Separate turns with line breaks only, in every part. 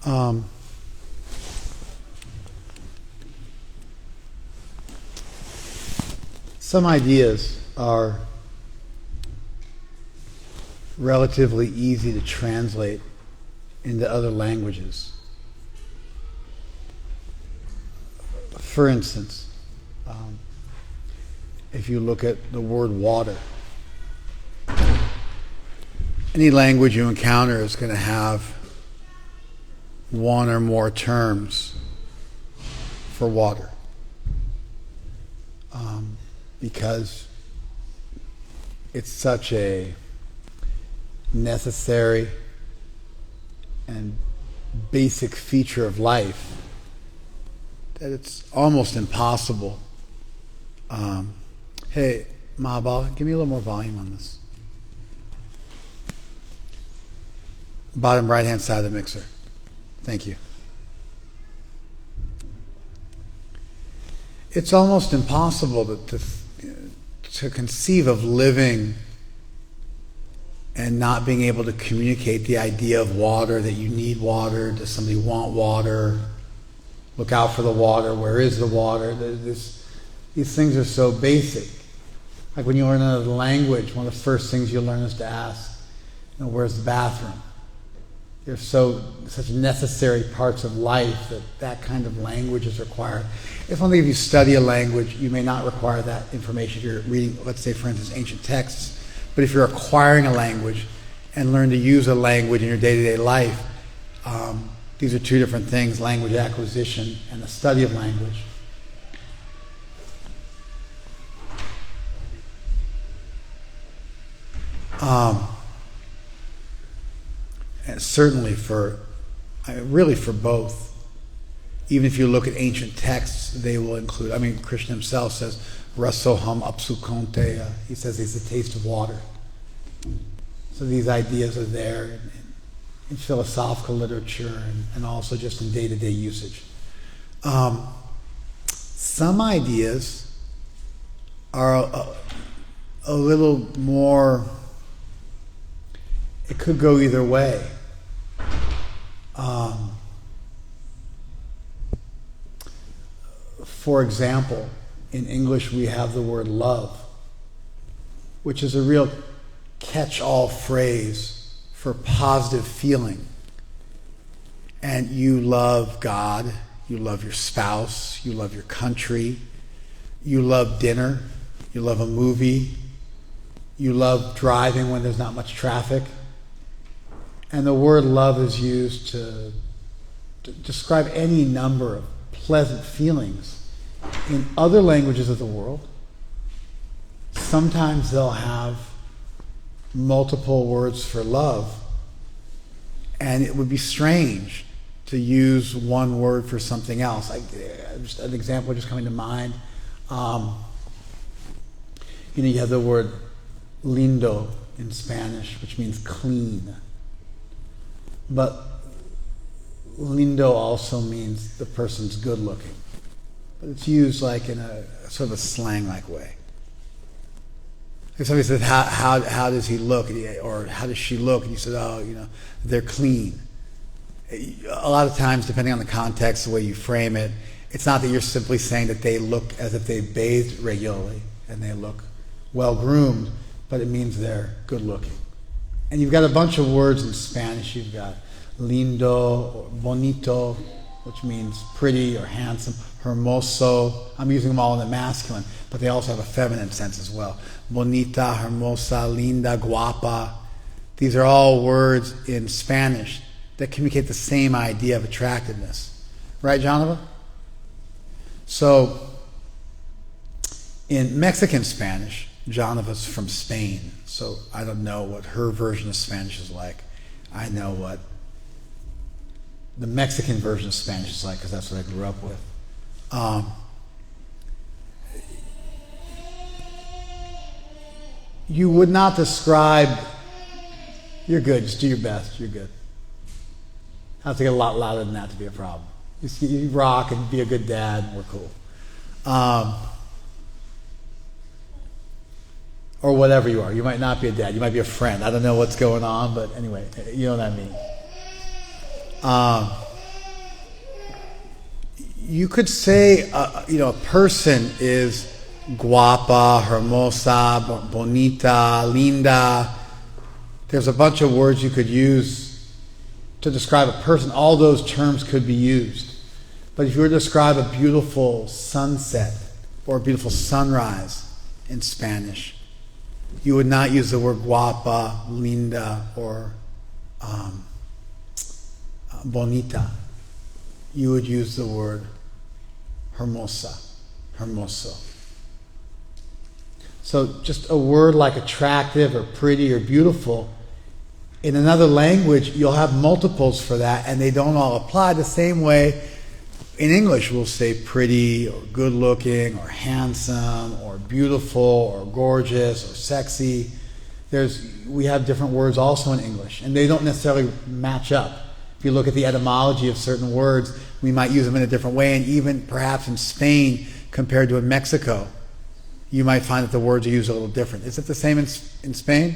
Um, some ideas are relatively easy to translate into other languages. For instance, if you look at the word water, any language you encounter is going to have one or more terms for water, because it's such a necessary and basic feature of life that it's almost impossible. Hey, Mahabal, give me a little more volume on this. Bottom right-hand side of the mixer. Thank you. It's almost impossible to conceive of living and not being able to communicate the idea of water, that you need water, does somebody want water, look out for the water, where is the water? These things are so basic. Like when you learn another language, one of the first things you learn is to ask, where's the bathroom? They're such necessary parts of life that kind of language is required. It's one thing if you study a language, you may not require that information if you're reading, let's say, for instance, ancient texts. But if you're acquiring a language and learn to use a language in your day-to-day life, these are two different things, language acquisition and the study of language. And certainly really for both. Even if you look at ancient texts, they will include, Krishna himself says, Rasoham apsukonte, he says it's the taste of water. So these ideas are there in philosophical literature and also just in day-to-day usage. Some ideas are a little more, it could go either way. For example, in English we have the word love, which is a real catch-all phrase for positive feeling. And you love God, you love your spouse, you love your country, you love dinner, you love a movie, you love driving when there's not much traffic. And the word love is used to describe any number of pleasant feelings. In other languages of the world, sometimes they'll have multiple words for love, and it would be strange to use one word for something else. Just an example just coming to mind. You have the word lindo in Spanish, which means clean. But lindo also means the person's good looking. But it's used like in a sort of a slang-like way. If somebody says, how does he look? Or how does she look? And you said, they're clean. A lot of times, depending on the context, the way you frame it, it's not that you're simply saying that they look as if they bathed regularly and they look well-groomed, but it means they're good-looking. And you've got a bunch of words in Spanish. You've got lindo or bonito, which means pretty or handsome, hermoso. I'm using them all in the masculine, but they also have a feminine sense as well. Bonita, hermosa, linda, guapa. These are all words in Spanish that communicate the same idea of attractiveness. Right, Jonathan? So, in Mexican Spanish, Jonathan's from Spain, so I don't know what her version of Spanish is like. I know what the Mexican version of Spanish is like because that's what I grew up with. You would not describe, you're good, just do your best, you're good. I have to get a lot louder than that to be a problem. You rock and be a good dad and we're cool. Or whatever you are. You might not be a dad, you might be a friend. I don't know what's going on, but anyway, you know what I mean. you could say, a person is guapa, hermosa, bonita, linda. There's a bunch of words you could use to describe a person. All those terms could be used. But if you were to describe a beautiful sunset or a beautiful sunrise in Spanish, you would not use the word guapa, linda, or bonita. You would use the word hermosa, hermoso. So just a word like attractive or pretty or beautiful, in another language you'll have multiples for that, and they don't all apply the same way. In English we'll say pretty or good looking or handsome or beautiful or gorgeous or sexy. We have different words also in English, and they don't necessarily match up. If you look at the etymology of certain words, we might use them in a different way, and even perhaps in Spain compared to in Mexico, you might find that the words are used a little different. Is it the same in Spain?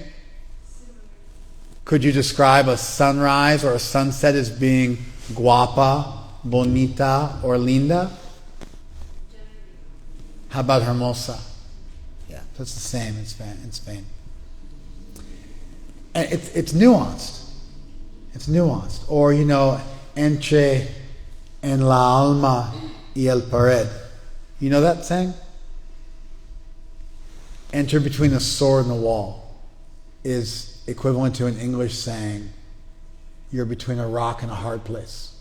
Could you describe a sunrise or a sunset as being guapa, bonita, or linda? How about hermosa? Yeah, that's the same in Spain. And it's nuanced. It's nuanced. Or, entre en la alma y el pared. You know that saying? Enter between the sword and the wall is equivalent to an English saying, you're between a rock and a hard place.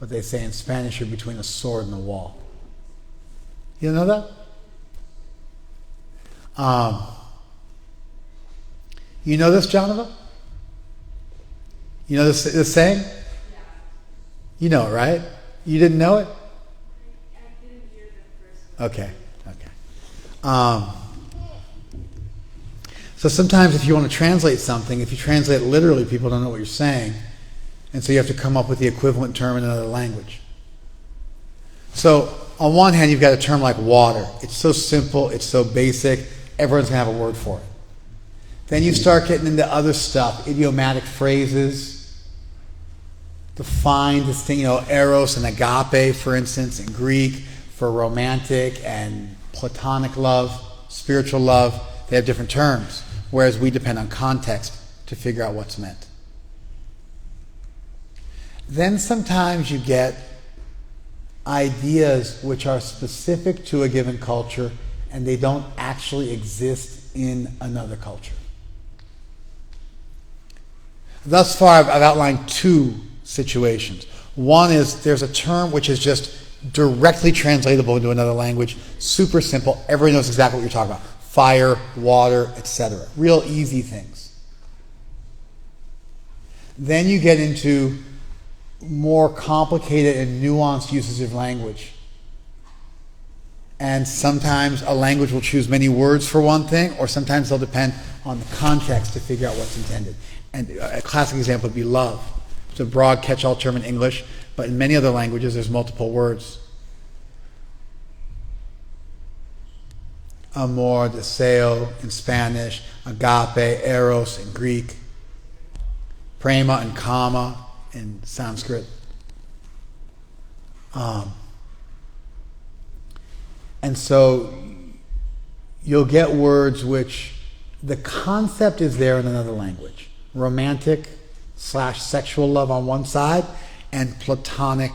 But they say in Spanish, you're between a sword and a wall. You know that? You know this, Jonathan? You know this saying? Yeah. You know it, right? You didn't know it?
I didn't hear the first one.
Okay. So sometimes if you want to translate something, if you translate it literally, people don't know what you're saying. And so you have to come up with the equivalent term in another language. So on one hand, you've got a term like water. It's so simple, it's so basic, everyone's going to have a word for it. Then you start getting into other stuff, idiomatic phrases, defined distinct, eros and agape, for instance, in Greek, for romantic and platonic love, spiritual love. They have different terms, whereas we depend on context to figure out what's meant. Then sometimes you get ideas which are specific to a given culture and they don't actually exist in another culture. Thus far, I've outlined two situations. One is there's a term which is just directly translatable into another language, super simple, everybody knows exactly what you're talking about. Fire, water, etc. Real easy things. Then you get into more complicated and nuanced uses of language. And sometimes a language will choose many words for one thing, or sometimes they'll depend on the context to figure out what's intended. And a classic example would be love. It's a broad catch-all term in English, but in many other languages there's multiple words. Amor, deseo in Spanish, agape, eros in Greek, prema and kama in Sanskrit. And so you'll get words which the concept is there in another language. Romantic / sexual love on one side, and platonic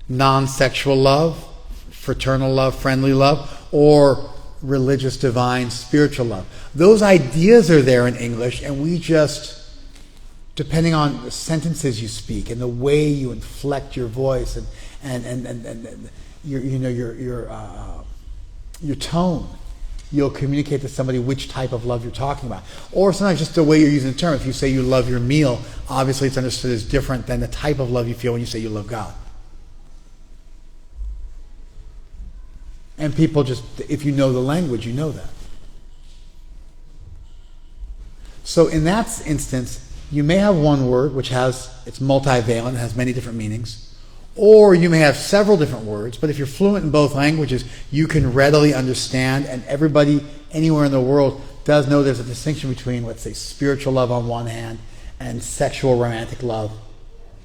non-sexual love, fraternal love, friendly love, or religious, divine, spiritual love. Those ideas are there in English, and we just, depending on the sentences you speak and the way you inflect your voice and your tone, you'll communicate to somebody which type of love you're talking about. Or sometimes just the way you're using the term. If you say you love your meal, obviously it's understood as different than the type of love you feel when you say you love God. And people just, if you know the language, you know that. So in that instance, you may have one word which it's multivalent, has many different meanings. Or you may have several different words, but if you're fluent in both languages, you can readily understand, and everybody anywhere in the world does know there's a distinction between, let's say, spiritual love on one hand and sexual romantic love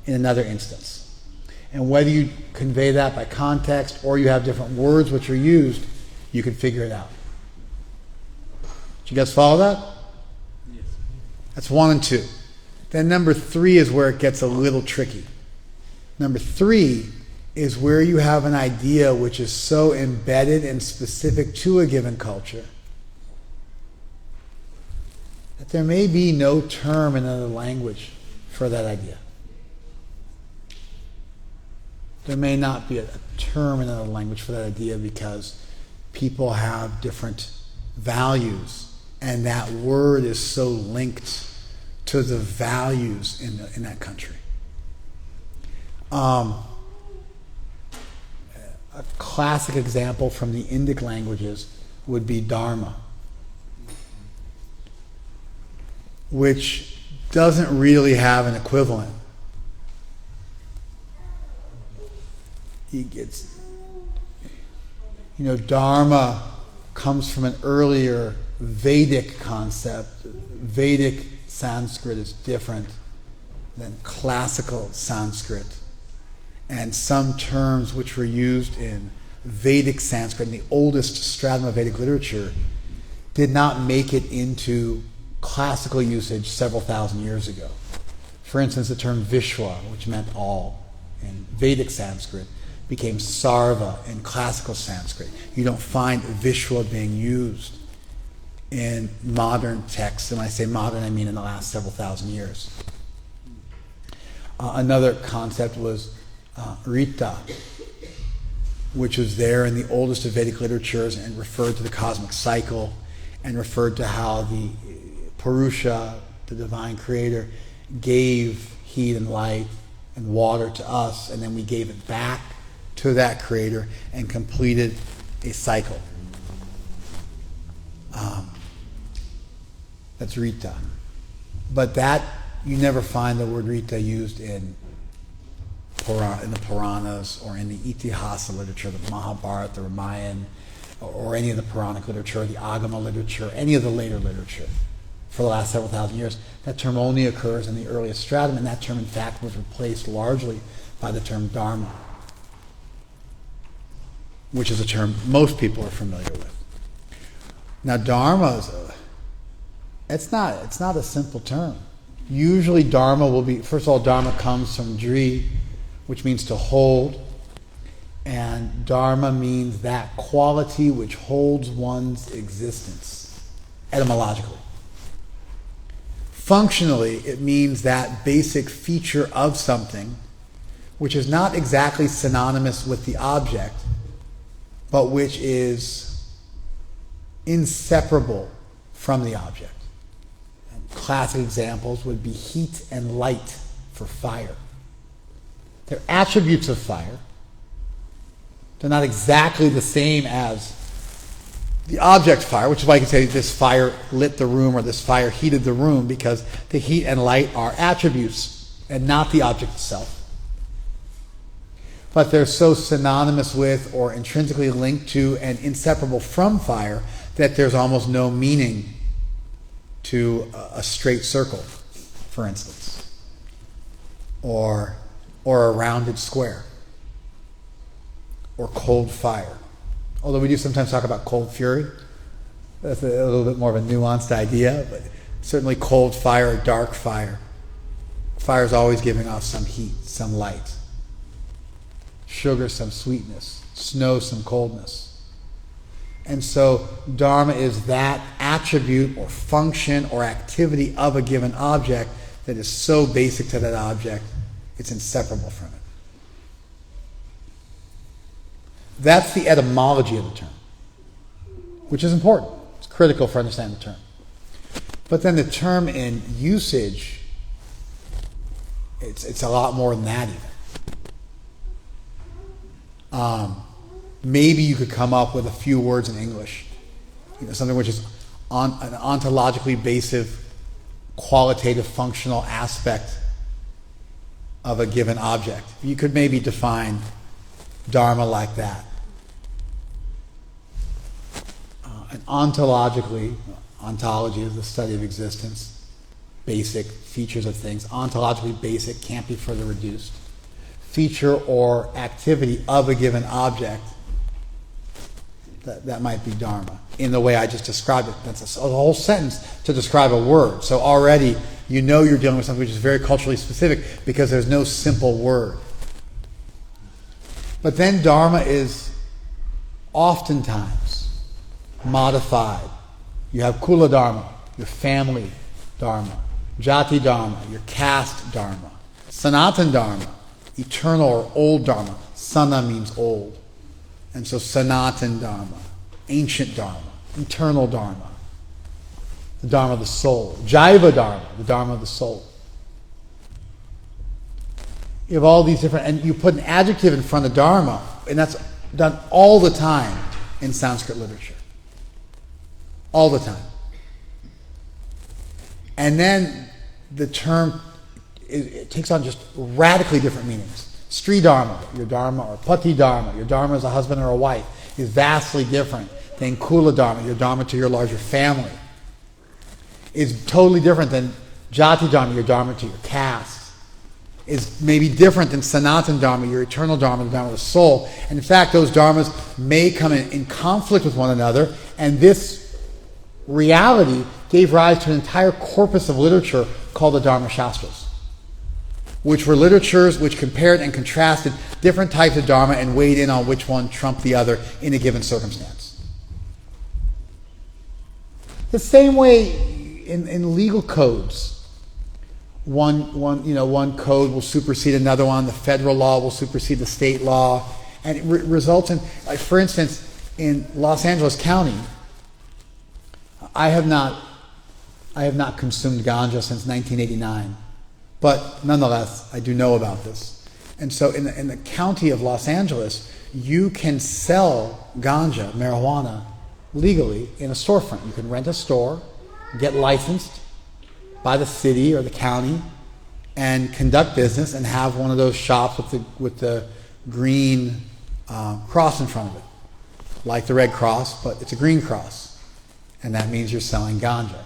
in another instance. And whether you convey that by context or you have different words which are used, you can figure it out. Did you guys follow that?
Yes.
That's 1 and 2. Then number 3 is where it gets a little tricky. Number 3 is where you have an idea which is so embedded and specific to a given culture that there may be no term in another language for that idea. There may not be a term in another language for that idea because people have different values, and that word is so linked to the values in that country. A classic example from the Indic languages would be Dharma, which doesn't really have an equivalent. Dharma comes from an earlier Vedic concept. Vedic Sanskrit is different than classical Sanskrit. And some terms which were used in Vedic Sanskrit, in the oldest stratum of Vedic literature, did not make it into classical usage several thousand years ago. For instance, the term Vishwa, which meant all in Vedic Sanskrit, became Sarva in classical Sanskrit. You don't find Vishwa being used in modern texts. And when I say modern, I mean in the last several thousand years. Another concept was Rita, which was there in the oldest of Vedic literatures and referred to the cosmic cycle and referred to how the Purusha, the divine creator, gave heat and light and water to us, and then we gave it back to that creator and completed a cycle. That's Rita. But that, you never find the word Rita used in the Puranas or in the Itihasa literature, the Mahabharata, the Ramayana, or any of the Puranic literature, the Agama literature, any of the later literature for the last several thousand years. That term only occurs in the earliest stratum, and that term, in fact, was replaced largely by the term Dharma, which is a term most people are familiar with. Now, Dharma it's not a simple term. Usually Dharma will be, first of all, Dharma comes from Dri, which means to hold, and Dharma means that quality which holds one's existence, etymologically. Functionally, it means that basic feature of something which is not exactly synonymous with the object, but which is inseparable from the object. And classic examples would be heat and light for fire. They're attributes of fire. They're not exactly the same as the object fire, which is why you can say this fire lit the room or this fire heated the room, because the heat and light are attributes and not the object itself. But they're so synonymous with or intrinsically linked to and inseparable from fire that there's almost no meaning to a straight circle, for instance, or a rounded square, or cold fire. Although we do sometimes talk about cold fury. That's a little bit more of a nuanced idea, but certainly cold fire or dark fire. Fire is always giving off some heat, some light. Sugar, some sweetness. Snow, some coldness. And so Dharma is that attribute or function or activity of a given object that is so basic to that object, it's inseparable from it. That's the etymology of the term, which is important. It's critical for understanding the term. But then the term in usage, it's a lot more than that even. Maybe you could come up with a few words in English, something which is an ontologically basic, qualitative, functional aspect of a given object. You could maybe define Dharma like that. And ontologically, ontology is the study of existence, basic features of things. Ontologically basic can't be further reduced. feature or activity of a given object, that might be Dharma, in the way I just described it. That's a whole sentence to describe a word. So already you know you're dealing with something which is very culturally specific because there's no simple word. But then Dharma is oftentimes modified. You have Kula Dharma, your family Dharma, Jati Dharma, your caste Dharma, Sanatan Dharma, eternal or old Dharma. Sana means old. And so Sanatan Dharma, ancient Dharma, eternal Dharma, the Dharma of the soul. Jaiva Dharma, the Dharma of the soul. You have all these different, and you put an adjective in front of Dharma, and that's done all the time in Sanskrit literature. All the time. And then the term, it takes on just radically different meanings. Sri Dharma, your Dharma, or Pati Dharma, your Dharma as a husband or a wife, is vastly different than Kula Dharma, your Dharma to your larger family. Is totally different than Jati Dharma, your Dharma to your caste. Is maybe different than Sanatan Dharma, your eternal Dharma, the Dharma of the soul. And in fact, those Dharmas may come in conflict with one another, and this reality gave rise to an entire corpus of literature called the Dharma Shastras, which were literatures which compared and contrasted different types of Dharma and weighed in on which one trumped the other in a given circumstance. The same way in legal codes. One code will supersede another one. The federal law will supersede the state law, and it results in, like, for instance, in Los Angeles County, I have not consumed ganja since 1989, but nonetheless, I do know about this. And so, in the county of Los Angeles, you can sell ganja, marijuana, legally in a storefront. You can rent a store, get licensed by the city or the county, and conduct business and have one of those shops with the green cross in front of it, like the Red Cross, but it's a green cross, and that means you're selling ganja.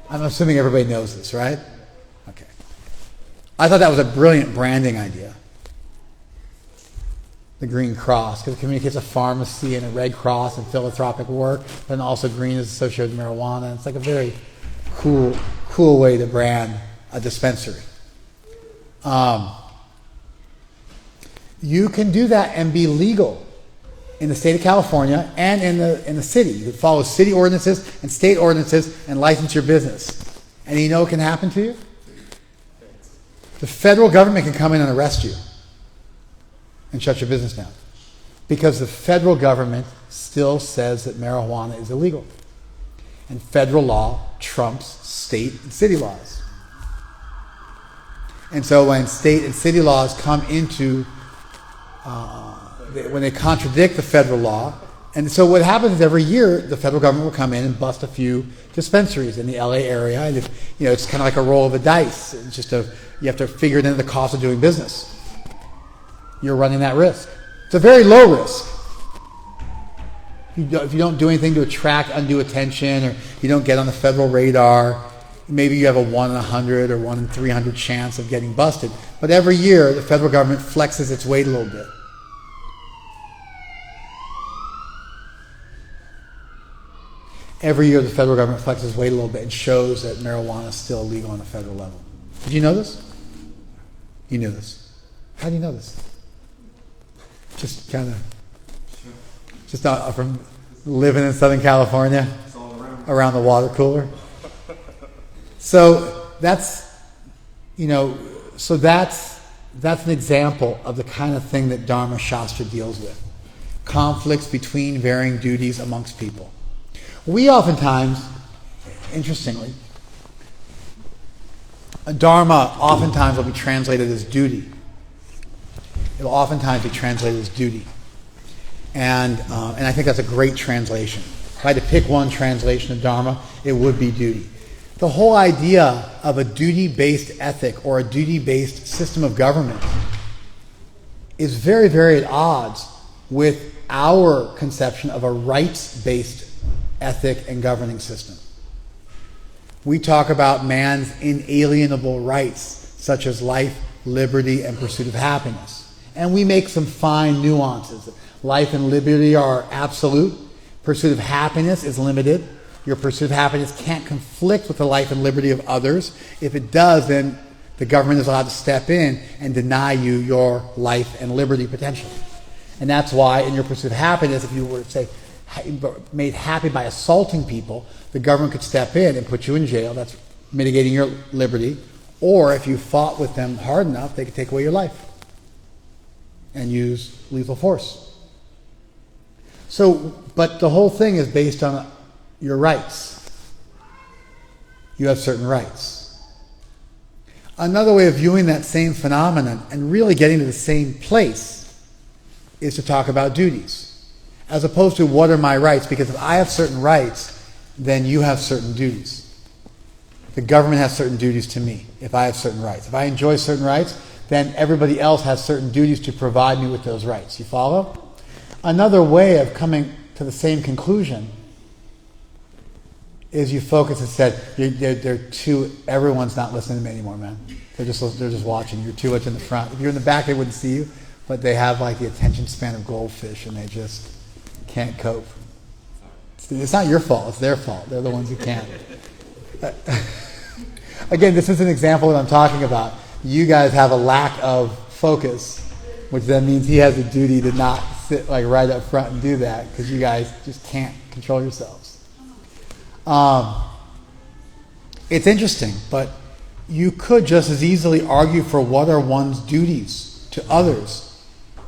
I'm assuming everybody knows this, right? Okay. I thought that was a brilliant branding idea, the green cross, because it communicates a pharmacy and a Red Cross and philanthropic work, and also green is associated with marijuana. It's like a very cool way to brand a dispensary. You can do that and be legal in the state of California and in the city. You can follow city ordinances and state ordinances and license your business. And you know what can happen to you? The federal government can come in and arrest you and shut your business down, because the federal government still says that marijuana is illegal. And federal law trumps state and city laws. And so when state and city laws come into, when they contradict the federal law, and so what happens is every year the federal government will come in and bust a few dispensaries in the LA area, and it's kind of like a roll of the dice. It's just you have to figure it into the cost of doing business. You're running that risk. It's a very low risk. If you don't do anything to attract undue attention, or you don't get on the federal radar, maybe you have a 1 in 100 or 1 in 300 chance of getting busted. But every year, the federal government flexes its weight a little bit. Every year, the federal government flexes its weight a little bit and shows that marijuana is still illegal on the federal level. Did you know this? You knew this. How do you know this? Just kind of... Just from living in Southern California, around the water cooler. So that's an example of the kind of thing that Dharma Shastra deals with. Conflicts between varying duties amongst people. We oftentimes, interestingly, Dharma oftentimes will be translated as duty. It will oftentimes be translated as duty. And I think that's a great translation. If I had to pick one translation of Dharma, it would be duty. The whole idea of a duty-based ethic or a duty-based system of government is very, very at odds with our conception of a rights-based ethic and governing system. We talk about man's inalienable rights, such as life, liberty, and pursuit of happiness. And we make some fine nuances. Life and liberty are absolute. Pursuit of happiness is limited. Your pursuit of happiness can't conflict with the life and liberty of others. If it does, then the government is allowed to step in and deny you your life and liberty potential. And that's why in your pursuit of happiness, if you were, say, made happy by assaulting people, the government could step in and put you in jail. That's mitigating your liberty. Or if you fought with them hard enough, they could take away your life and use lethal force. So, but the whole thing is based on your rights. You have certain rights. Another way of viewing that same phenomenon and really getting to the same place is to talk about duties, as opposed to what are my rights, because if I have certain rights, then you have certain duties. The government has certain duties to me if I have certain rights. If I enjoy certain rights, then everybody else has certain duties to provide me with those rights. You follow? Another way of coming to the same conclusion is you focus and said, everyone's not listening to me anymore, man. They're just watching. You're too much in the front. If you're in the back, they wouldn't see you, but they have like the attention span of goldfish and they just can't cope. It's not your fault. It's their fault. They're the ones who can't. Again, this is an example of what I'm talking about. You guys have a lack of focus, which then means he has a duty to not sit like right up front and do that because you guys just can't control yourselves. It's interesting, but you could just as easily argue for what are one's duties to others,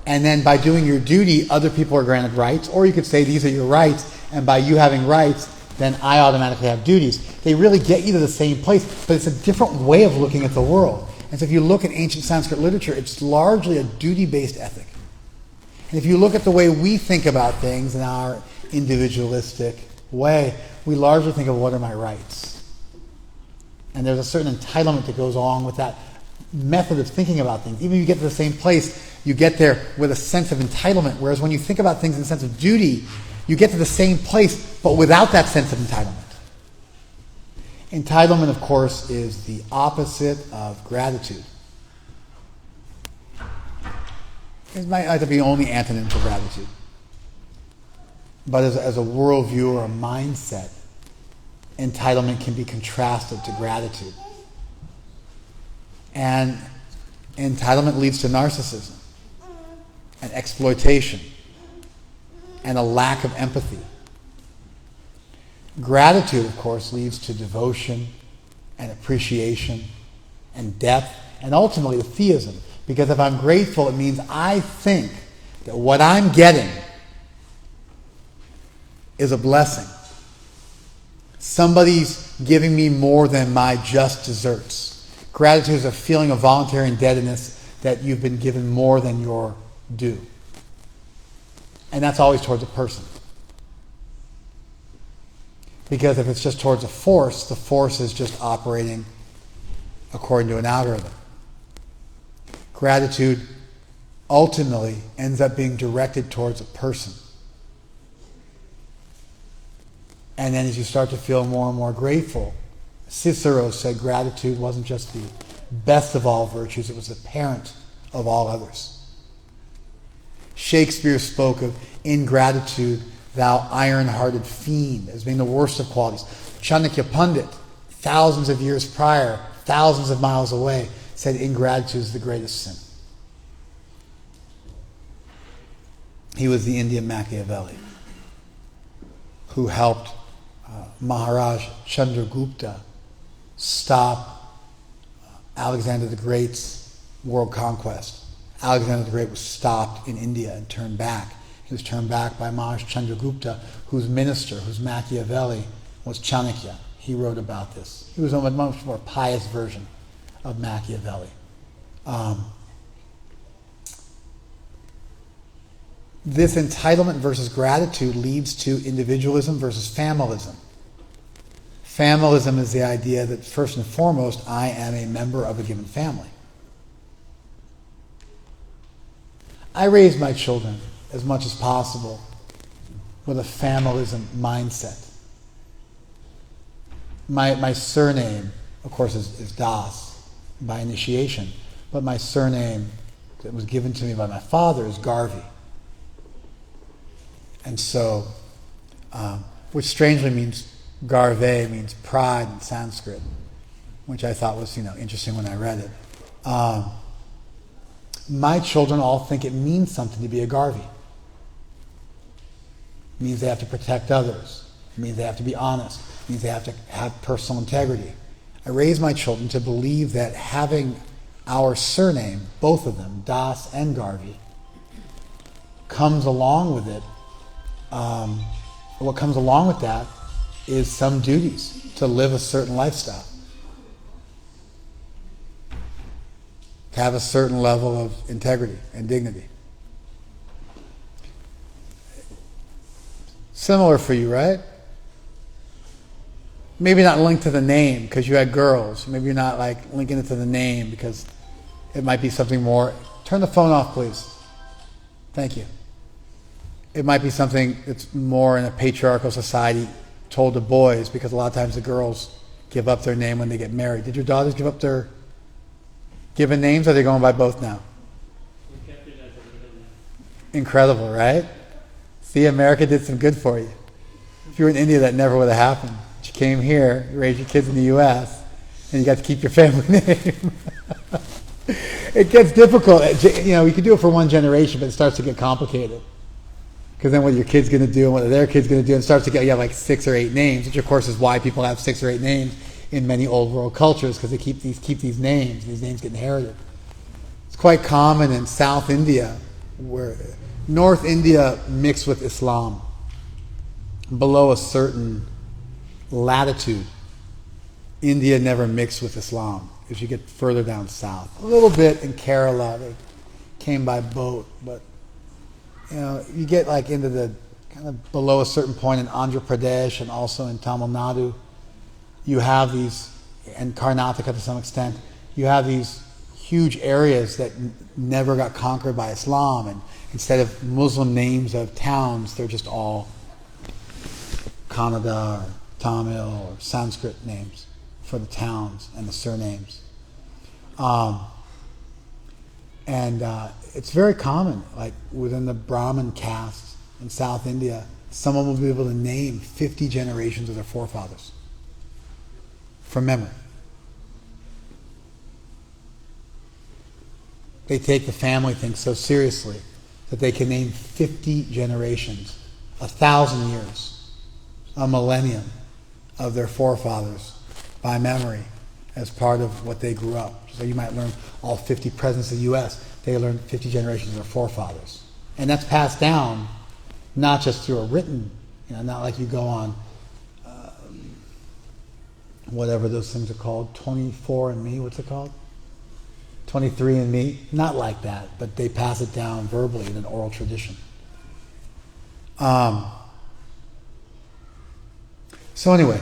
and then by doing your duty, other people are granted rights, or you could say these are your rights, and by you having rights, then I automatically have duties. They really get you to the same place, but it's a different way of looking at the world. And so if you look at ancient Sanskrit literature, it's largely a duty-based ethic. And if you look at the way we think about things in our individualistic way, we largely think of what are my rights. And there's a certain entitlement that goes along with that method of thinking about things. Even if you get to the same place, you get there with a sense of entitlement. Whereas when you think about things in the sense of duty, you get to the same place, but without that sense of entitlement. Entitlement, of course, is the opposite of gratitude. It might not be the only antonym for gratitude. But as a worldview or a mindset, entitlement can be contrasted to gratitude. And entitlement leads to narcissism and exploitation and a lack of empathy. Gratitude, of course, leads to devotion and appreciation and depth and ultimately to theism. Because if I'm grateful, it means I think that what I'm getting is a blessing. Somebody's giving me more than my just deserts. Gratitude is a feeling of voluntary indebtedness that you've been given more than your due. And that's always towards a person. Because if it's just towards a force, the force is just operating according to an algorithm. Gratitude ultimately ends up being directed towards a person. And then as you start to feel more and more grateful, Cicero said gratitude wasn't just the best of all virtues, it was the parent of all others. Shakespeare spoke of ingratitude, thou iron-hearted fiend, as being the worst of qualities. Chanakya Pandit, thousands of years prior, thousands of miles away, said ingratitude is the greatest sin. He was the Indian Machiavelli who helped Maharaj Chandragupta stop Alexander the Great's world conquest. Alexander the Great was stopped in India and turned back. He was turned back by Maharaj Chandragupta, whose minister, whose Machiavelli, was Chanakya. He wrote about this. He was a much more pious version of Machiavelli. This entitlement versus gratitude leads to individualism versus familism. Familism is the idea that first and foremost, I am a member of a given family. I raise my children as much as possible with a familism mindset. My surname, of course, is Das by initiation, but my surname that was given to me by my father is Garvey. And so, which strangely means, Garve means pride in Sanskrit, which I thought was, interesting when I read it. My children all think it means something to be a Garvey. It means they have to protect others. It means they have to be honest. It means they have to have personal integrity. I raised my children to believe that having our surname, both of them, Das and Garvey, comes along with it. What comes along with that is some duties to live a certain lifestyle, to have a certain level of integrity and dignity. Similar for you, right? Maybe not linked to the name because you had girls. Maybe you're not linking it to the name because it might be something more. Turn the phone off, please. Thank you. It might be something that's more in a patriarchal society told to boys, because a lot of times the girls give up their name when they get married. Did your daughters give up their given names, or are they going by both now?
We kept it as a middle name.
Incredible, right? See, America did some good for you. If you were in India, that never would have happened. But you came here, you raised your kids in the U.S., and you got to keep your family name. It gets difficult. You can do it for one generation, but it starts to get complicated. Because then what are your kids going to do and what are their kids going to do? And it starts to get, you have 6 or 8 names, which of course is why people have 6 or 8 names in many old world cultures, because they keep these names. These names get inherited. It's quite common in South India, where North India mixed with Islam. Below a certain latitude, India never mixed with Islam. As you get further down south, a little bit in Kerala, they came by boat, but you get into the kind of below a certain point in Andhra Pradesh and also in Tamil Nadu, you have these, and Karnataka to some extent, you have these huge areas that never got conquered by Islam, and instead of Muslim names of towns, they're just all Kannada or Tamil or Sanskrit names for the towns and the surnames. It's very common, within the Brahmin caste in South India, someone will be able to name 50 generations of their forefathers from memory. They take the family thing so seriously that they can name 50 generations, 1,000 years, a millennium of their forefathers by memory as part of what they grew up. So you might learn all 50 presidents of the U.S. They learned 50 generations of their forefathers. And that's passed down not just through a written, not like you go on whatever those things are called, 24andMe, what's it called? 23andMe, not like that, but they pass it down verbally in an oral tradition. So anyway,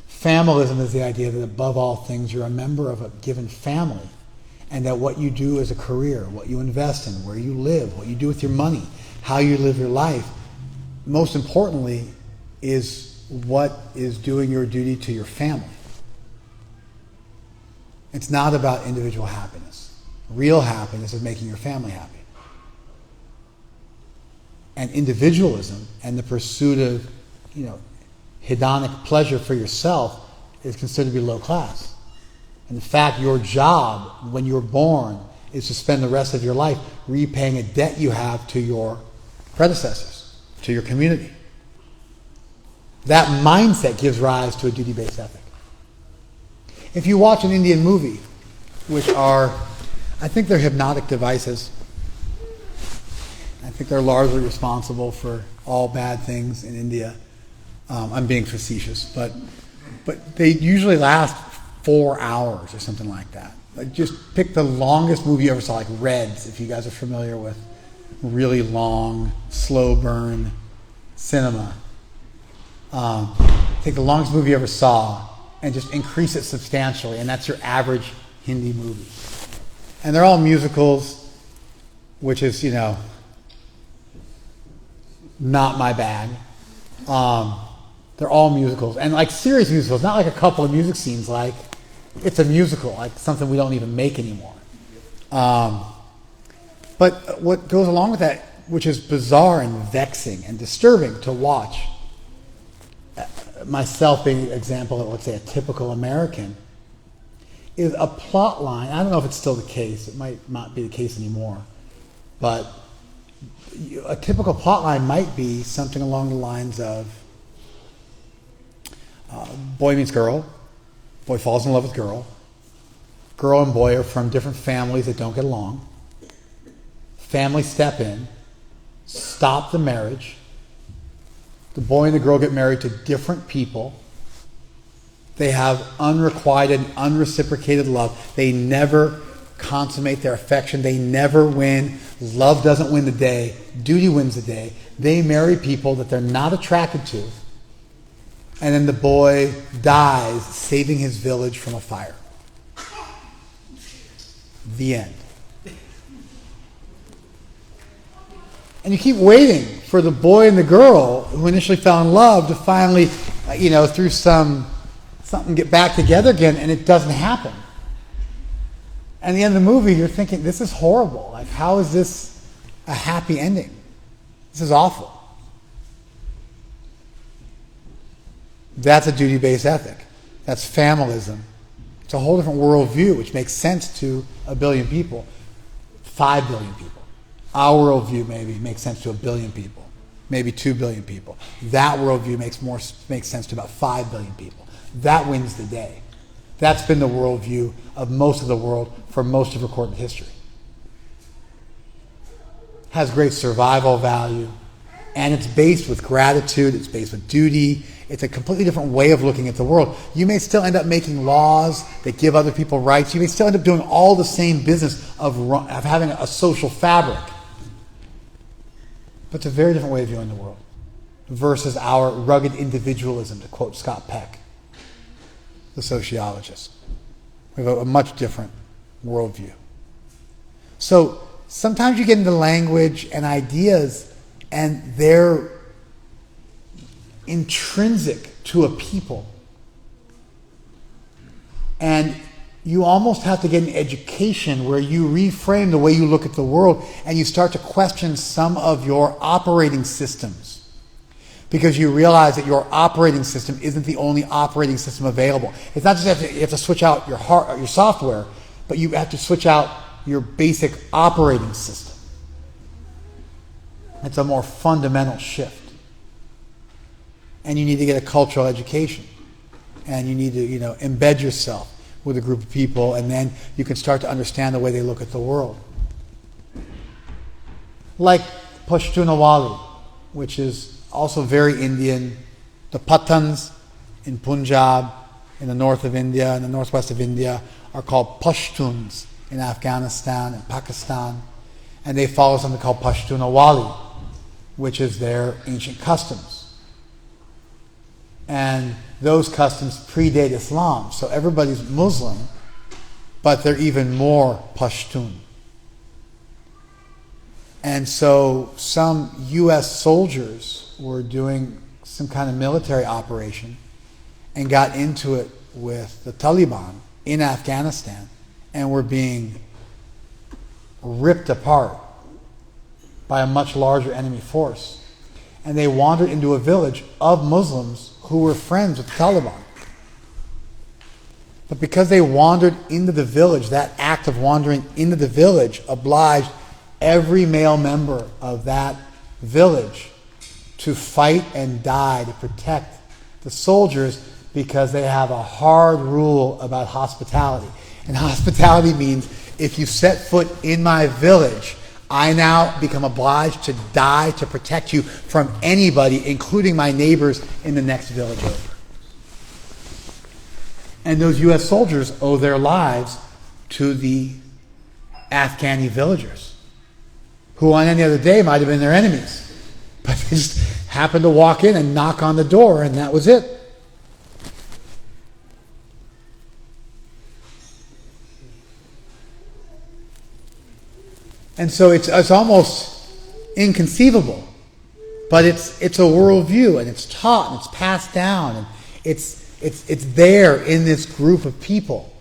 familism is the idea that above all things you're a member of a given family, and that what you do as a career, what you invest in, where you live, what you do with your money, how you live your life, most importantly, is what is doing your duty to your family. It's not about individual happiness. Real happiness is making your family happy. And individualism and the pursuit of, hedonic pleasure for yourself is considered to be low class. And in fact, your job when you're born is to spend the rest of your life repaying a debt you have to your predecessors, to your community. That mindset gives rise to a duty-based ethic. If you watch an Indian movie, which are, I think they're hypnotic devices. I think they're largely responsible for all bad things in India. I'm being facetious, but they usually last 4 hours or something like that. Just pick the longest movie you ever saw, like Reds, if you guys are familiar with really long, slow burn cinema. Take the longest movie you ever saw and just increase it substantially, and that's your average Hindi movie. And they're all musicals, which is, not my bag. They're all musicals, and like serious musicals, not like a couple of music scenes, like it's a musical, like something we don't even make anymore. But what goes along with that, which is bizarre and vexing and disturbing to watch, myself being an example of, let's say, a typical American, is a plot line. I don't know if it's still the case. It might not be the case anymore. But a typical plot line might be something along the lines of boy meets girl, boy falls in love with girl and boy are from different families that don't get along. Families step in, stop the marriage. The boy and the girl get married to different people. They have unrequited, unreciprocated love. They never consummate their affection. They never win. Love doesn't win the day. Duty wins the day. They marry people that they're not attracted to. And then the boy dies saving his village from a fire. The end. And you keep waiting for the boy and the girl who initially fell in love to finally, through something get back together again, and it doesn't happen. And at the end of the movie, you're thinking, this is horrible. Like, how is this a happy ending? This is awful. That's a duty-based ethic. That's familism. It's a whole different worldview, which makes sense to 1 billion people, 5 billion people. Our worldview maybe makes sense to 1 billion people, maybe 2 billion people. That worldview makes sense to about 5 billion people. That wins the day. That's been the worldview of most of the world for most of recorded history. Has great survival value, and it's based with gratitude, it's based with duty. It's a completely different way of looking at the world. You may still end up making laws that give other people rights. You may still end up doing all the same business of having a social fabric. But it's a very different way of viewing the world versus our rugged individualism, to quote Scott Peck, the sociologist. We have a much different worldview. So sometimes you get into language and ideas, and they're intrinsic to a people. And you almost have to get an education where you reframe the way you look at the world, and you start to question some of your operating systems. Because you realize that your operating system isn't the only operating system available. It's not just you have to switch out your software, but you have to switch out your basic operating system. It's a more fundamental shift. And you need to get a cultural education. And you need to, embed yourself with a group of people, and then you can start to understand the way they look at the world. Like Pashtunwali, which is also very Indian. The Pathans in Punjab, in the north of India, in the northwest of India, are called Pashtuns in Afghanistan and Pakistan. And they follow something called Pashtunwali, which is their ancient customs. And those customs predate Islam. So everybody's Muslim, but they're even more Pashtun. And so some U.S. soldiers were doing some kind of military operation and got into it with the Taliban in Afghanistan and were being ripped apart by a much larger enemy force. And they wandered into a village of Muslims who were friends with the Taliban. But because they wandered into the village, that act of wandering into the village obliged every male member of that village to fight and die to protect the soldiers, because they have a hard rule about hospitality. And hospitality means if you set foot in my village, I now become obliged to die to protect you from anybody, including my neighbors in the next village over. And those U.S. soldiers owe their lives to the Afghani villagers, who on any other day might have been their enemies. But they just happened to walk in and knock on the door, and that was it. And so it's almost inconceivable, but it's a worldview, and it's taught, and it's passed down, and it's there in this group of people.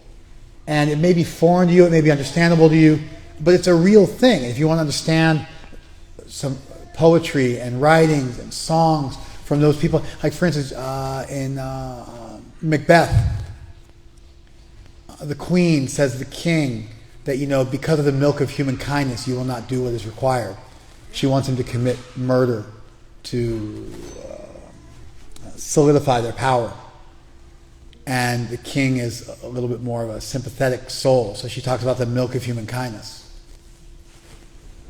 And it may be foreign to you, it may be understandable to you, But it's a real thing. If you want to understand some poetry and writings and songs from those people, like for instance, in Macbeth, the queen says to the king that, because of the milk of human kindness, you will not do what is required. She wants him to commit murder to solidify their power. And the king is a little bit more of a sympathetic soul, so she talks about the milk of human kindness.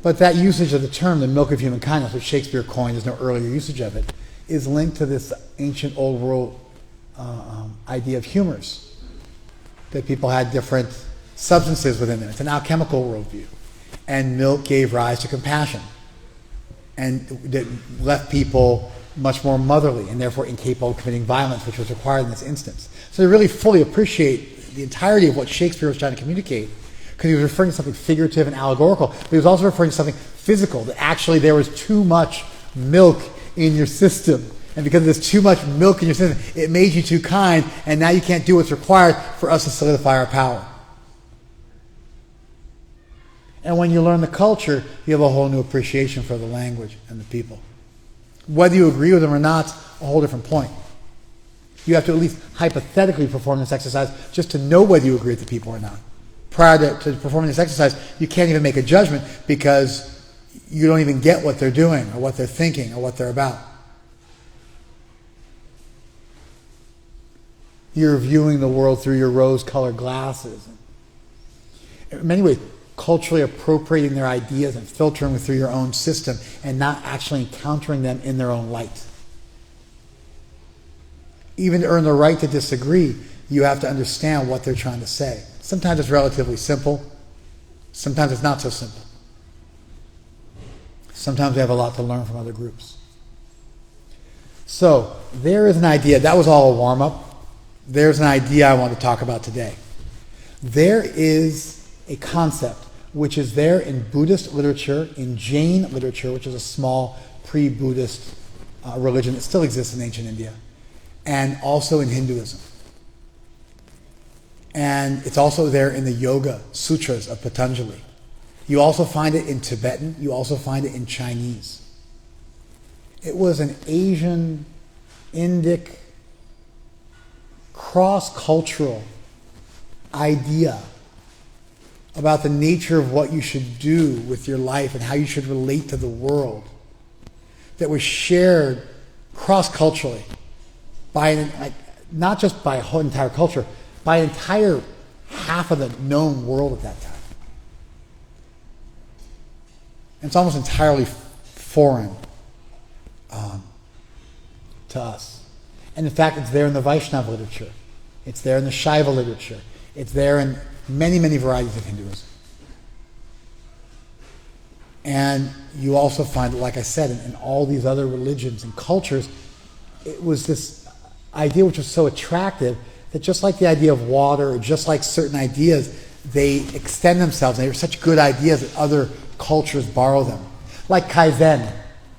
But that usage of the term, the milk of human kindness, which Shakespeare coined, there's no earlier usage of it, is linked to this ancient old world idea of humors, that people had different substances within them. It's an alchemical worldview. And milk gave rise to compassion, and that left people much more motherly and therefore incapable of committing violence, which was required in this instance. So they really fully appreciate the entirety of what Shakespeare was trying to communicate, because he was referring to something figurative and allegorical, but he was also referring to something physical, that actually there was too much milk in your system. And because there's too much milk in your system, it made you too kind, and now you can't do what's required for us to solidify our power. And when you learn the culture, you have a whole new appreciation for the language and the people. Whether you agree with them or not, a whole different point. You have to at least hypothetically perform this exercise just to know whether you agree with the people or not. Prior to performing this exercise, you can't even make a judgment because you don't even get what they're doing or what they're thinking or what they're about. You're viewing the world through your rose-colored glasses. In many ways, culturally appropriating their ideas and filtering through your own system and not actually encountering them in their own light. Even to earn the right to disagree, you have to understand what they're trying to say. Sometimes it's relatively simple. Sometimes it's not so simple. Sometimes we have a lot to learn from other groups. So, there is an idea. That was all a warm-up. There's an idea I want to talk about today. There is a concept which is there in Buddhist literature, in Jain literature, which is a small pre-Buddhist religion that still exists in ancient India, and also in Hinduism. And it's also there in the Yoga Sutras of Patanjali. You also find it in Tibetan. You also find it in Chinese. It was an Asian, Indic, cross-cultural idea about the nature of what you should do with your life and how you should relate to the world that was shared cross-culturally by not just by a whole entire culture, by an entire half of the known world at that time. And it's almost entirely foreign to us. And in fact, it's there in the Vaishnava literature. It's there in the Shaiva literature. It's there in many, many varieties of Hinduism. And you also find, like I said, in all these other religions and cultures, it was this idea which was so attractive that just like the idea of water, or just like certain ideas, they extend themselves. They are such good ideas that other cultures borrow them. Like Kaizen,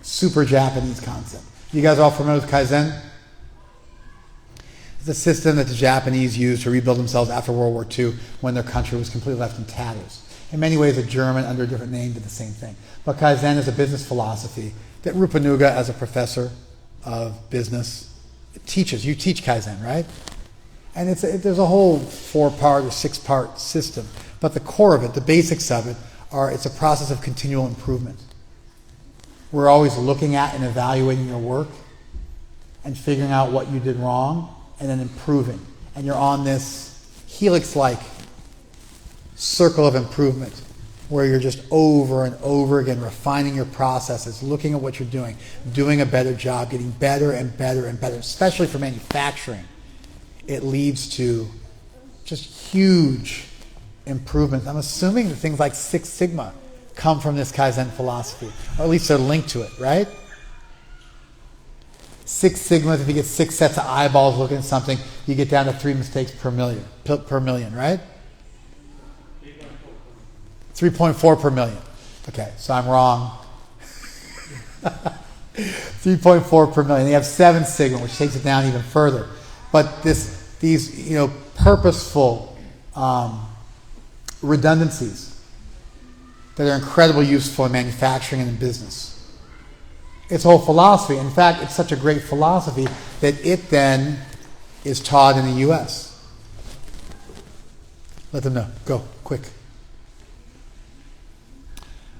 super Japanese concept. You guys are all familiar with Kaizen? It's a system that the Japanese used to rebuild themselves after World War II when their country was completely left in tatters. In many ways, a German under a different name did the same thing. But Kaizen is a business philosophy that Rupanuga, as a professor of business, teaches. You teach Kaizen, right? And there's a whole 4-part or 6-part system. But the core of it, the basics of it, it's a process of continual improvement. We're always looking at and evaluating your work and figuring out what you did wrong and then improving. And you're on this helix-like circle of improvement where you're just over and over again refining your processes, looking at what you're doing a better job, getting better and better and better, especially for manufacturing. It leads to just huge improvements. I'm assuming that things like Six Sigma come from this Kaizen philosophy, or at least they're linked to it, right? 6 Sigma, if you get 6 sets of eyeballs looking at something, you get down to 3 mistakes per million, right? 3.4 per million. Okay, so I'm wrong. 3.4 per million. They have 7 Sigma, which takes it down even further. But these purposeful redundancies that are incredibly useful in manufacturing and in business. It's a whole philosophy. In fact, it's such a great philosophy that it then is taught in the U.S. Let them know. Go, quick.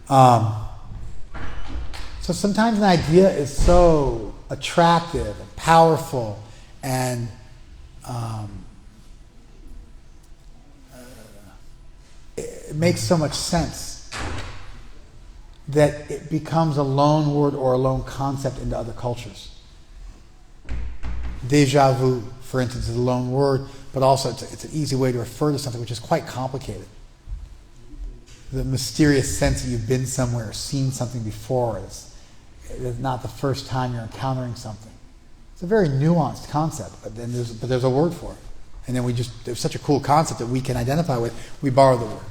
So sometimes an idea is so attractive and powerful and it makes so much sense that it becomes a loan word or a loan concept into other cultures. Déjà vu, for instance, is a loan word, but also it's an easy way to refer to something which is quite complicated. The mysterious sense that you've been somewhere or seen something before is not the first time you're encountering something. It's a very nuanced concept, but there's a word for it. And then there's such a cool concept that we can identify with, we borrow the word.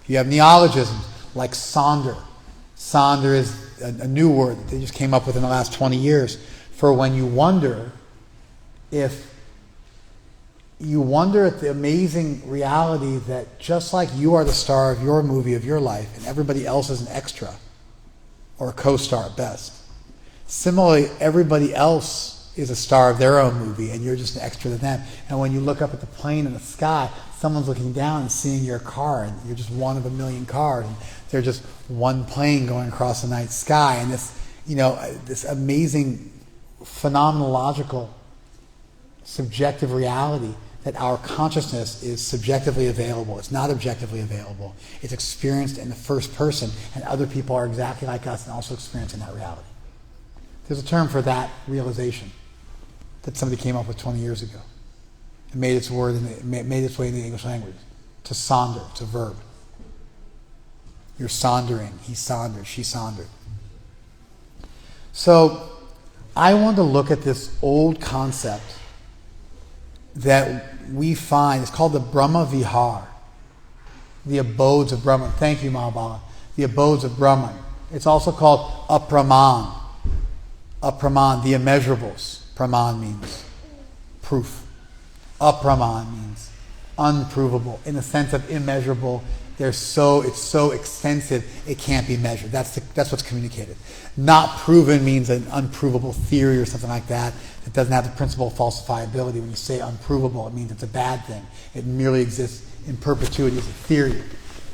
You have neologisms like sonder. Sonder is a new word that they just came up with in the last 20 years for when you wonder at the amazing reality that just like you are the star of your movie of your life and everybody else is an extra or a co-star at best. Similarly, everybody else is a star of their own movie and you're just an extra to them. And when you look up at the plane in the sky, someone's looking down and seeing your car and you're just one of a million cars and they're just one plane going across the night sky and this amazing phenomenological subjective reality that our consciousness is subjectively available. It's not objectively available. It's experienced in the first person and other people are exactly like us and also experiencing that reality. There's a term for that realization that somebody came up with 20 years ago. It made its way in the English language. To sonder, it's a verb. You're sondering, he sondered, she sondered. So I want to look at this old concept that we find, it's called the Brahma Vihar, the abodes of Brahman. Thank you, Mahabala. The abodes of Brahman. It's also called Apraman. Apraman, the immeasurables. Praman means proof. Apraman means unprovable. In the sense of immeasurable, it's so extensive it can't be measured. That's what's communicated. Not proven means an unprovable theory or something like that. It doesn't have the principle of falsifiability. When you say unprovable, it means it's a bad thing. It merely exists in perpetuity as a theory.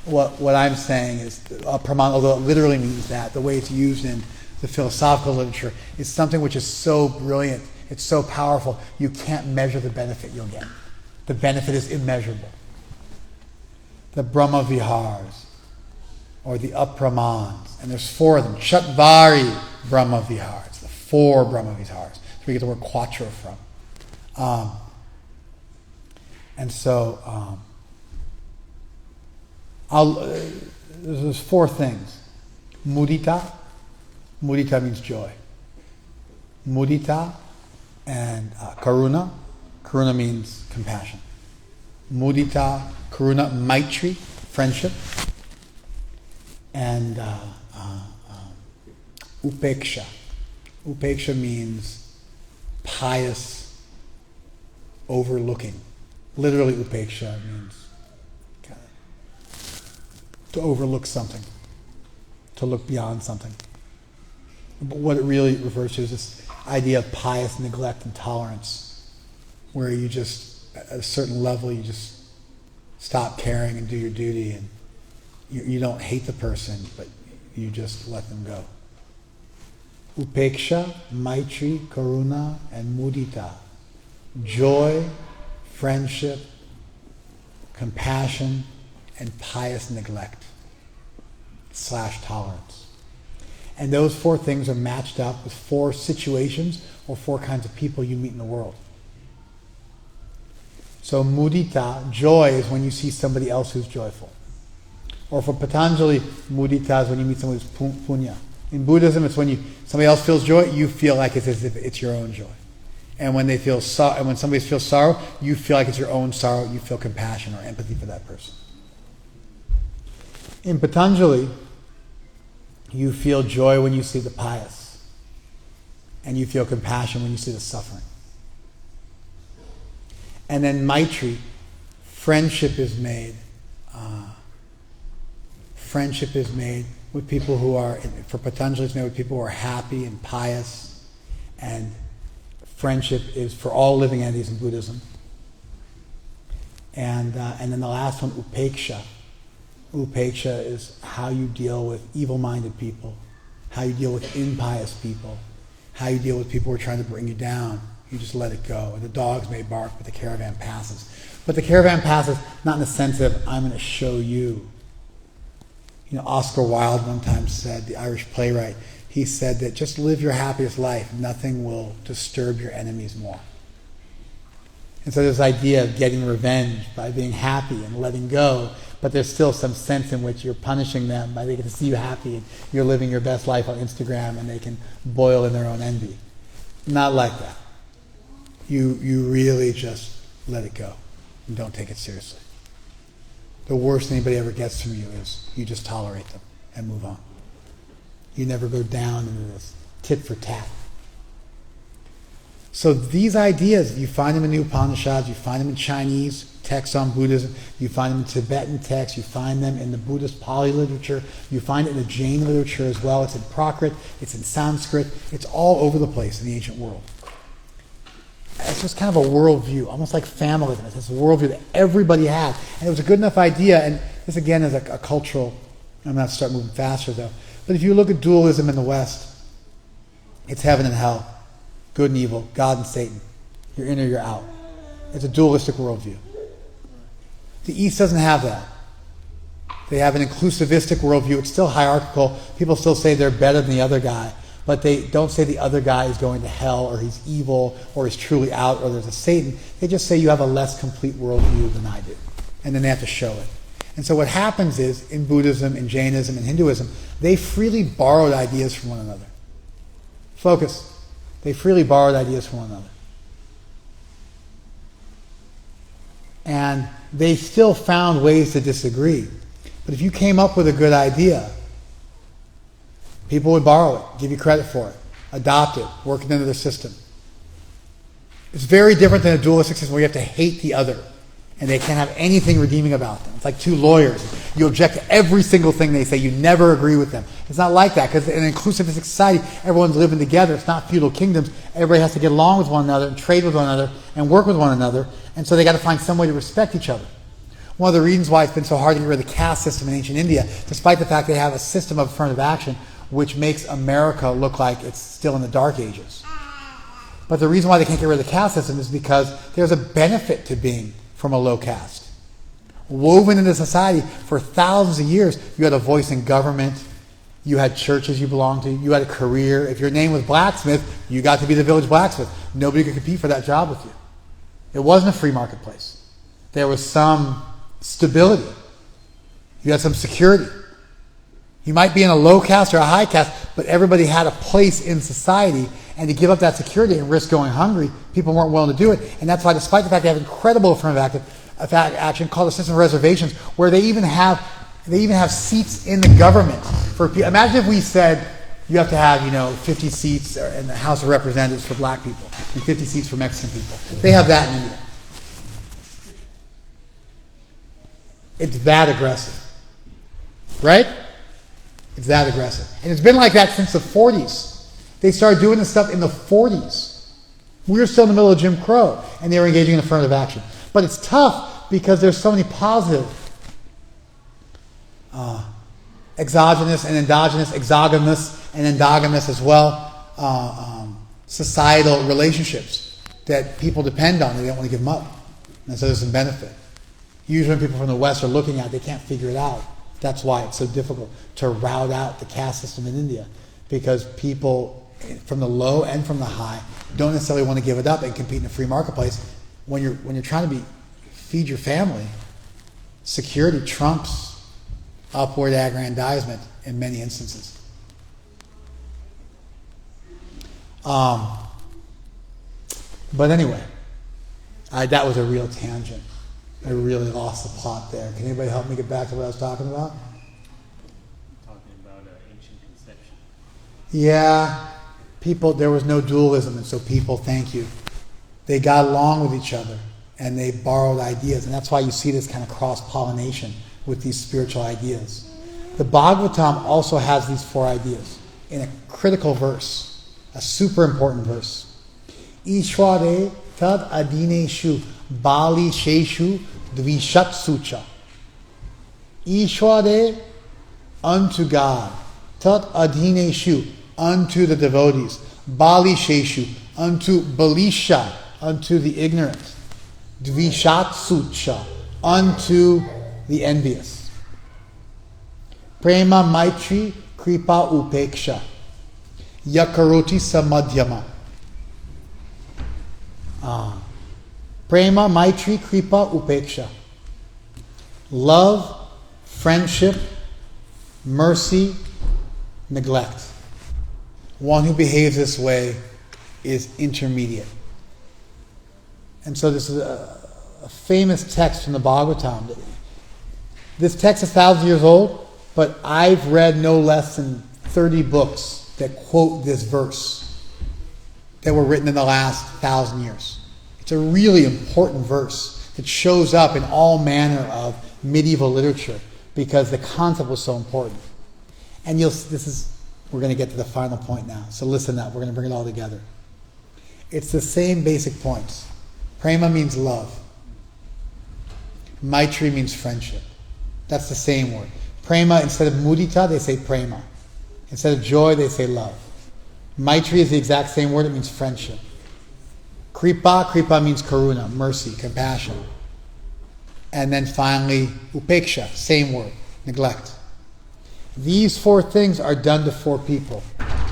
What I'm saying is, praman, although it literally means that, the way it's used in the philosophical literature is something which is so brilliant, it's so powerful, you can't measure the benefit you'll get. The benefit is immeasurable. The Brahma Vihars, or the Apramans, and there's 4 of them. Chatvari Brahma Vihars, the 4 Brahma Vihars. That's where we get the word quattro from. There's 4 things. Mudita. Mudita means joy. Mudita and karuna. Karuna means compassion. Mudita, karuna, maitri, friendship. And upeksha. Upeksha means pious overlooking. Literally, upeksha means to overlook something, to look beyond something. But what it really refers to is this idea of pious neglect and tolerance, where you just, at a certain level, you just stop caring and do your duty, and you don't hate the person, but you just let them go. Upeksha, maitri, karuna, and mudita. Joy, friendship, compassion, and pious neglect / tolerance. And those 4 things are matched up with 4 situations or 4 kinds of people you meet in the world. So mudita, joy, is when you see somebody else who's joyful. Or for Patanjali, mudita is when you meet someone who's punya. In Buddhism, it's when somebody else feels joy, you feel like it's as if it's your own joy. And when when somebody feels sorrow, you feel like it's your own sorrow. You feel compassion or empathy for that person. In Patanjali, you feel joy when you see the pious, and you feel compassion when you see the suffering. And then maitri, friendship is made friendship is made with people who are, for Patanjali, it's made with people who are happy and pious, and friendship is for all living entities in Buddhism. And then the last one, upeksha. Upeksha is how you deal with evil-minded people, how you deal with impious people, how you deal with people who are trying to bring you down. You just let it go. The dogs may bark, but the caravan passes. But the caravan passes not in the sense of, I'm going to show you. You know, Oscar Wilde one time said, the Irish playwright, he said that just live your happiest life. Nothing will disturb your enemies more. And so this idea of getting revenge by being happy and letting go, but there's still some sense in which you're punishing them by they get to see you happy and you're living your best life on Instagram and they can boil in their own envy. Not like that. You really just let it go and don't take it seriously. The worst anybody ever gets from you is you just tolerate them and move on. You never go down into this tit for tat. So these ideas, you find them in the Upanishads, you find them in Chinese texts on Buddhism, you find them in Tibetan texts, you find them in the Buddhist Pali literature, you find it in the Jain literature as well. It's in Prakrit, it's in Sanskrit, it's all over the place in the ancient world. It's just kind of a worldview, almost like familism. It's this worldview that everybody had. And it was a good enough idea, and this again is a cultural, I'm going to start moving faster though, but if you look at dualism in the West, it's heaven and hell, good and evil, God and Satan. You're in or you're out. It's a dualistic worldview. The East doesn't have that. They have an inclusivistic worldview. It's still hierarchical. People still say they're better than the other guy, but they don't say the other guy is going to hell or he's evil or he's truly out or there's a Satan. They just say you have a less complete worldview than I do. And then they have to show it. And so what happens is, in Buddhism, in Jainism, in Hinduism, they freely borrowed ideas from one another. Focus. They freely borrowed ideas from one another. And they still found ways to disagree. But if you came up with a good idea, people would borrow it, give you credit for it, adopt it, work it into their system. It's very different than a dualistic system where you have to hate the other and they can't have anything redeeming about them. It's like two lawyers. You object to every single thing they say. You never agree with them. It's not like that, because in an inclusivistic society, everyone's living together. It's not feudal kingdoms. Everybody has to get along with one another and trade with one another and work with one another. And so they got to find some way to respect each other. One of the reasons why it's been so hard to get rid of the caste system in ancient India, despite the fact they have a system of affirmative action which makes America look like it's still in the dark ages. But the reason why they can't get rid of the caste system is because there's a benefit to being from a low caste. Woven into society for thousands of years, you had a voice in government, you had churches you belonged to, you had a career. If your name was blacksmith, you got to be the village blacksmith. Nobody could compete for that job with you. It wasn't a free marketplace. There was some stability. You had some security. You might be in a low caste or a high caste, but everybody had a place in society, and to give up that security and risk going hungry, people weren't willing to do it. And that's why, despite the fact they have incredible affirmative action called a system of reservations, where they even have seats in the government for people. Imagine if we said you have to have 50 seats in the House of Representatives for black people and 50 seats for Mexican people. They have that in India. It's that aggressive, right? It's that aggressive. And it's been like that since the 40s. They started doing this stuff in the 40s. We were still in the middle of Jim Crow, and they were engaging in affirmative action. But it's tough because there's so many positive exogenous and endogenous, exogamous and endogamous as well, societal relationships that people depend on and they don't want to give them up. And so there's some benefit. Usually when people from the West are looking at it, they can't figure it out. That's why it's so difficult to rout out the caste system in India, because people from the low and from the high don't necessarily want to give it up and compete in a free marketplace. When you're trying to feed your family, security trumps upward aggrandizement in many instances. But anyway, that was a real tangent. I really lost the plot there. Can anybody help me get back to what I was talking about?
Talking about ancient conception.
Yeah, there was no dualism, and so people, thank you, they got along with each other, and they borrowed ideas, and that's why you see this kind of cross-pollination with these spiritual ideas. The Bhagavatam also has these 4 ideas in a critical verse, a super important verse. Ishware tad adineshu bali sheshu dvishatsucha. Ishware, unto God. Tad adineshu, unto the devotees. Bali sheshu, unto balisha, unto the ignorant. Dvishatsucha, unto the envious. Prema maitri kripa upeksha. Yakaroti samadhyama. Prema maitri kripa upeksha. Love, friendship, mercy, neglect. One who behaves this way is intermediate. And so this is a famous text from the Bhagavatam. This text is 1,000 years old, but I've read no less than 30 books that quote this verse that were written in the last 1,000 years. It's a really important verse that shows up in all manner of medieval literature because the concept was so important. And we're going to get to the final point now. So listen up, we're going to bring it all together. It's the same basic points. Prema means love. Maitri means friendship. That's the same word. Prema, instead of mudita, they say prema. Instead of joy, they say love. Maitri is the exact same word, it means friendship. Kripa means karuna, mercy, compassion. And then finally, upeksha, same word, neglect. These 4 things are done to 4 people.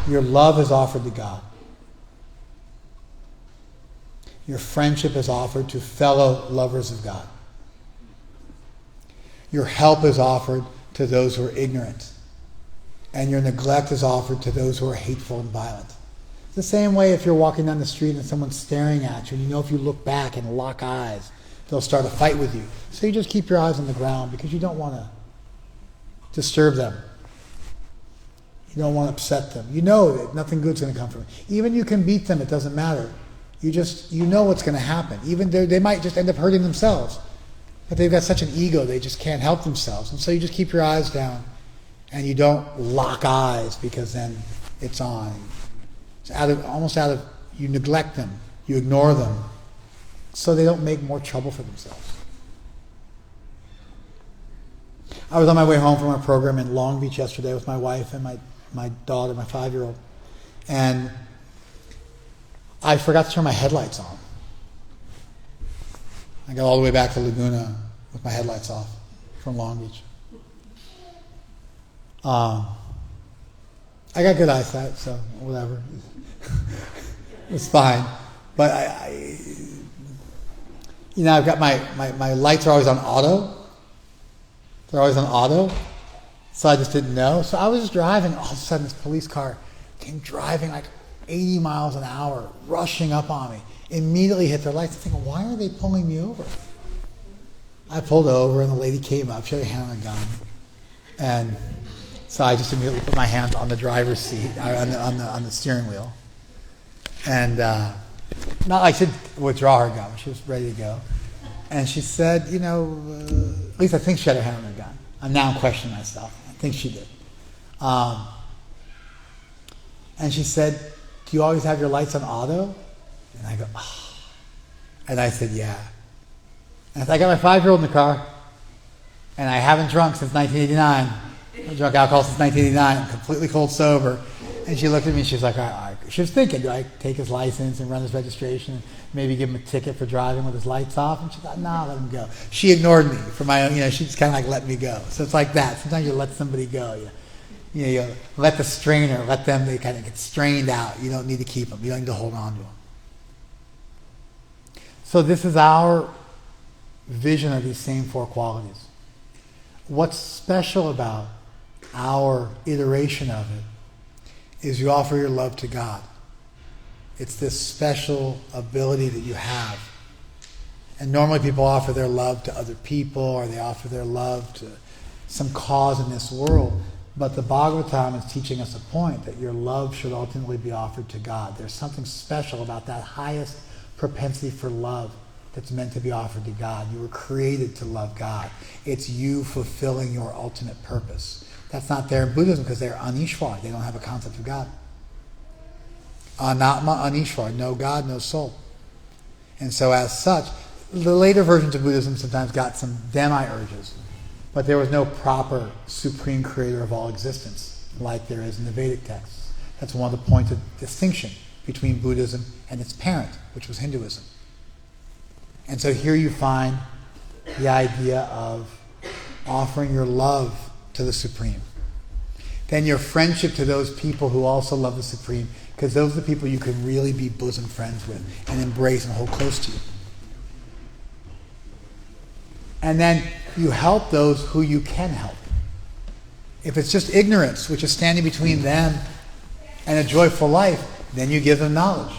Your love is offered to God. Your friendship is offered to fellow lovers of God. Your help is offered to those who are ignorant. And your neglect is offered to those who are hateful and violent. It's the same way if you're walking down the street and someone's staring at you, and you know if you look back and lock eyes, they'll start a fight with you. So you just keep your eyes on the ground because you don't want to disturb them. You don't want to upset them. You know that nothing good's going to come from it. Even you can beat them, it doesn't matter. You know what's going to happen. Even they might just end up hurting themselves. But they've got such an ego, they just can't help themselves. And so you just keep your eyes down and you don't lock eyes because then it's on. It's you neglect them, you ignore them, so they don't make more trouble for themselves. I was on my way home from our program in Long Beach yesterday with my wife and my daughter, my 5-year-old, and I forgot to turn my headlights on. I got all the way back to Laguna with my headlights off from Long Beach. I got good eyesight, so whatever. It's fine. But I've got my lights are always on auto. They're always on auto. So I just didn't know. So I was just driving. All of a sudden, this police car came driving like 80 miles an hour, rushing up on me. Immediately hit their lights. I'm thinking, why are they pulling me over? I pulled over, and the lady came up. She had a hand on a gun. And so I just immediately put my hands on the driver's seat, on the steering wheel. And not like she withdraw her gun. She was ready to go. And she said, at least I think she had her hand on her gun. I'm questioning myself. I think she did. And she said, do you always have your lights on auto? And I go, oh. And I said, yeah. And I got my 5-year-old in the car, and I haven't drunk since 1989. I've drunk alcohol since 1989. I'm completely cold sober. And she looked at me and she was like, all right. She was thinking, do I take his license and run his registration and maybe give him a ticket for driving with his lights off? And she thought, no, let him go. She ignored me for my own, she just kind of like let me go. So it's like that. Sometimes you let somebody go. You let the strainer, they kind of get strained out. You don't need to keep them. You don't need to hold on to them. So this is our vision of these same 4 qualities. What's special about our iteration of it is you offer your love to God. It's this special ability that you have. And normally people offer their love to other people, or they offer their love to some cause in this world. But the Bhagavatam is teaching us a point that your love should ultimately be offered to God. There's something special about that highest propensity for love that's meant to be offered to God. You were created to love God. It's you fulfilling your ultimate purpose. That's not there in Buddhism because they're anishvar. They don't have a concept of God. Anatma, anishvar. No God, no soul. And so as such, the later versions of Buddhism sometimes got some demiurges. But there was no proper supreme creator of all existence like there is in the Vedic texts. That's one of the points of distinction between Buddhism and its parent, which was Hinduism. And so here you find the idea of offering your love to the Supreme. Then your friendship to those people who also love the Supreme, because those are the people you can really be bosom friends with and embrace and hold close to you. And then you help those who you can help. If it's just ignorance, which is standing between them and a joyful life, then you give them knowledge.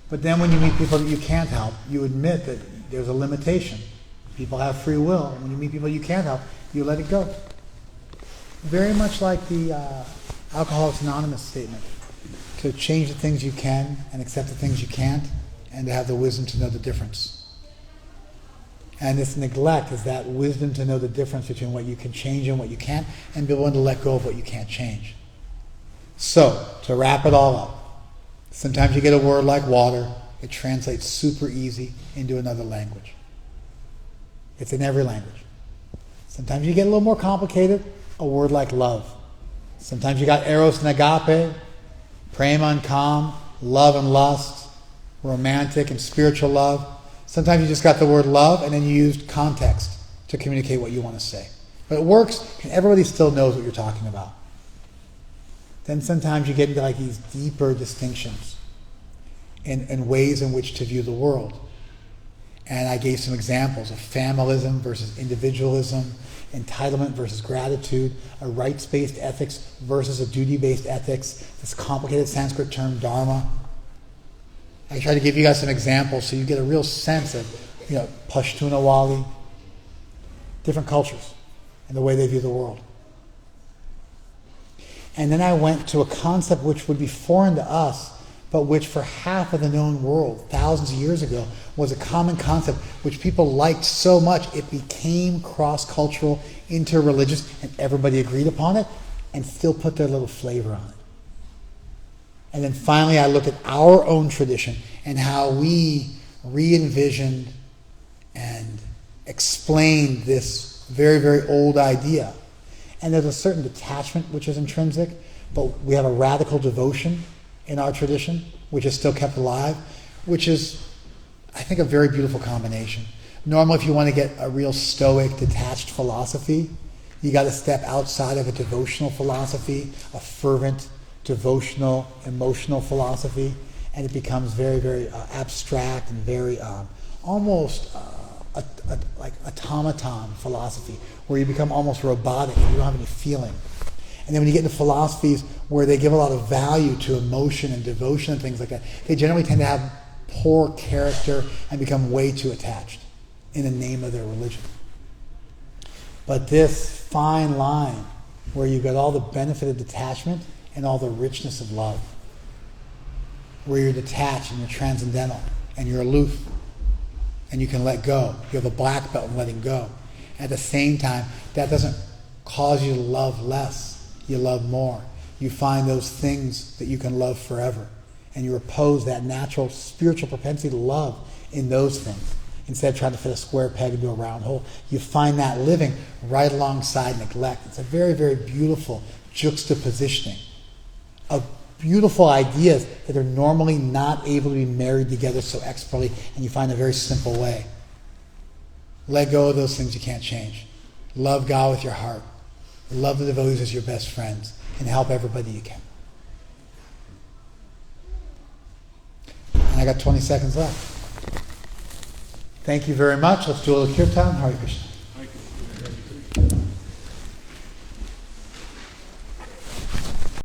But then when you meet people that you can't help, you admit that there's a limitation. People have free will. When you meet people you can't help, you let it go. Very much like the Alcoholics Anonymous statement. To change the things you can and accept the things you can't, and to have the wisdom to know the difference. And this neglect is that wisdom to know the difference between what you can change and what you can't, and be willing to let go of what you can't change. So, to wrap it all up, sometimes you get a word like water, it translates super easy into another language. It's in every language. Sometimes you get a little more complicated, a word like love. Sometimes you got eros and agape, prema and kam, love and lust, romantic and spiritual love. Sometimes you just got the word love and then you used context to communicate what you want to say. But it works and everybody still knows what you're talking about. Then sometimes you get into like these deeper distinctions in ways in which to view the world. And I gave some examples of familism versus individualism, entitlement versus gratitude, a rights-based ethics versus a duty-based ethics, this complicated Sanskrit term dharma. I try to give you guys some examples so you get a real sense of, Pashtunawali, different cultures and the way they view the world. And then I went to a concept which would be foreign to us, but which for half of the known world, thousands of years ago, was a common concept which people liked so much it became cross-cultural, interreligious, and everybody agreed upon it and still put their little flavor on it. And then finally I looked at our own tradition and how we re-envisioned and explained this very, very old idea. And there's a certain detachment which is intrinsic, but we have a radical devotion in our tradition, which is still kept alive, which is, I think, a very beautiful combination. Normally, if you want to get a real stoic, detached philosophy, you got to step outside of a devotional philosophy, a fervent, devotional, emotional philosophy, and it becomes very, very abstract and very almost like automaton philosophy, where you become almost robotic and you don't have any feeling. And then when you get into philosophies where they give a lot of value to emotion and devotion and things like that, they generally tend to have poor character and become way too attached in the name of their religion. But this fine line where you get all the benefit of detachment and all the richness of love, where you're detached and you're transcendental and you're aloof and you can let go. You have a black belt in letting go. At the same time, that doesn't cause you to love less. You love more. You find those things that you can love forever. And you oppose that natural spiritual propensity to love in those things. Instead of trying to fit a square peg into a round hole, you find that living right alongside neglect. It's a very, very beautiful juxtapositioning of beautiful ideas that are normally not able to be married together so expertly, and you find a very simple way. Let go of those things you can't change. Love God with your heart. Love the devotees as your best friends, and help everybody you can. And I got 20 seconds left. Thank you very much. Let's do a little kirtan. Hare Krishna.